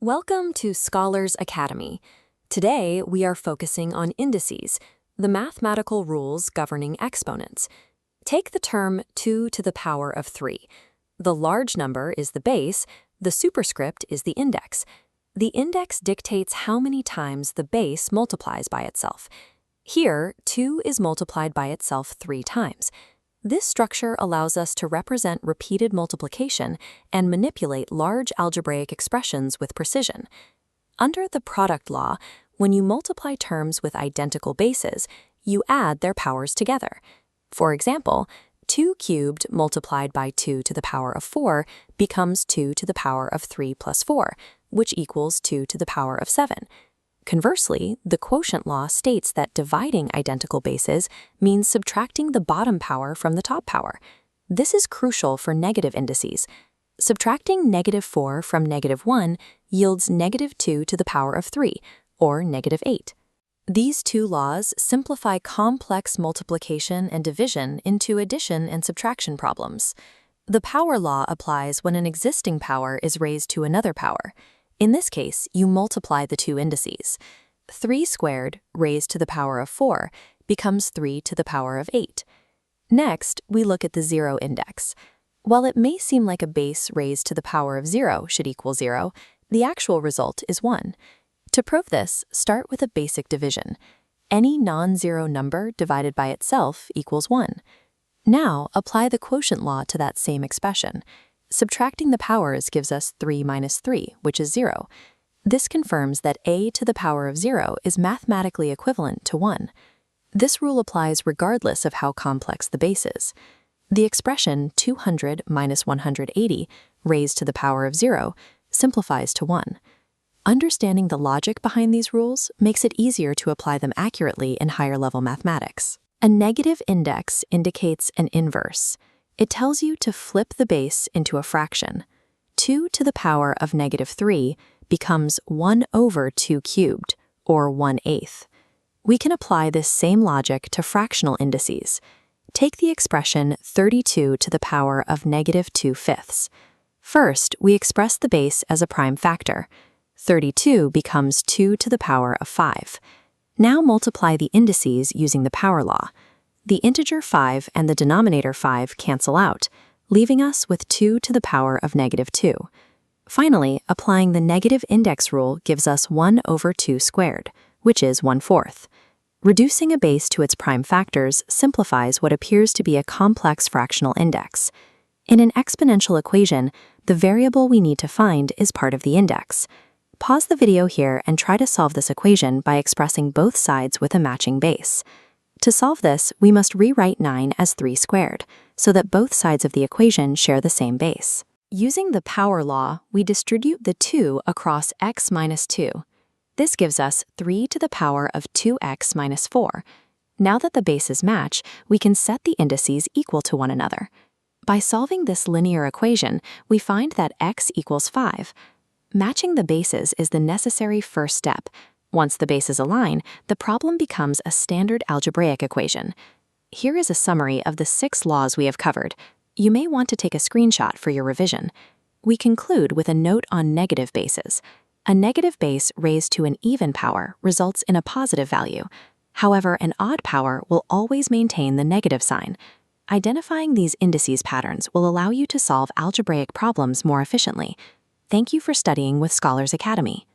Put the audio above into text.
Welcome to Scholars Academy. Today, we are focusing on indices, the mathematical rules governing exponents. Take the term 2 to the power of 3. The large number is the base, the superscript is the index. The index dictates how many times the base multiplies by itself. Here, 2 is multiplied by itself 3 times. This structure allows us to represent repeated multiplication and manipulate large algebraic expressions with precision. Under the product law, when you multiply terms with identical bases, you add their powers together. For example, 2 cubed multiplied by 2 to the power of 4 becomes 2 to the power of 3 plus 4, which equals 2 to the power of 7. Conversely, the quotient law states that dividing identical bases means subtracting the bottom power from the top power. This is crucial for negative indices. Subtracting -4 from -1 yields -2 to the power of 3, or -8. These two laws simplify complex multiplication and division into addition and subtraction problems. The power law applies when an existing power is raised to another power. In this case, you multiply the two indices. 3 squared raised to the power of 4 becomes 3 to the power of 8. Next, we look at the zero index. While it may seem like a base raised to the power of 0 should equal 0, the actual result is 1. To prove this, start with a basic division. Any non-zero number divided by itself equals 1. Now, apply the quotient law to that same expression. Subtracting the powers gives us 3 minus 3, which is 0. This confirms that a to the power of 0 is mathematically equivalent to 1. This rule applies regardless of how complex the base is. The expression 200 minus 180 raised to the power of 0 simplifies to 1. Understanding the logic behind these rules makes it easier to apply them accurately in higher-level mathematics. A negative index indicates an inverse. It tells you to flip the base into a fraction. 2 to the power of -3 becomes 1 over 2 cubed, or 1/8. We can apply this same logic to fractional indices. Take the expression 32 to the power of -2/5. First, we express the base as a prime factor. 32 becomes 2 to the power of 5. Now multiply the indices using the power law. The integer 5 and the denominator 5 cancel out, leaving us with 2 to the power of -2. Finally, applying the negative index rule gives us 1 over 2 squared, which is 1/4. Reducing a base to its prime factors simplifies what appears to be a complex fractional index. In an exponential equation, the variable we need to find is part of the index. Pause the video here and try to solve this equation by expressing both sides with a matching base. To solve this, we must rewrite 9 as 3 squared, so that both sides of the equation share the same base. Using the power law, we distribute the 2 across x minus 2. This gives us 3 to the power of 2x minus 4. Now that the bases match, we can set the indices equal to one another. By solving this linear equation, we find that x equals 5. Matching the bases is the necessary first step. Once the bases align, the problem becomes a standard algebraic equation. Here is a summary of the 6 laws we have covered. You may want to take a screenshot for your revision. We conclude with a note on negative bases. A negative base raised to an even power results in a positive value. However, an odd power will always maintain the negative sign. Identifying these indices patterns will allow you to solve algebraic problems more efficiently. Thank you for studying with Scholars Academy.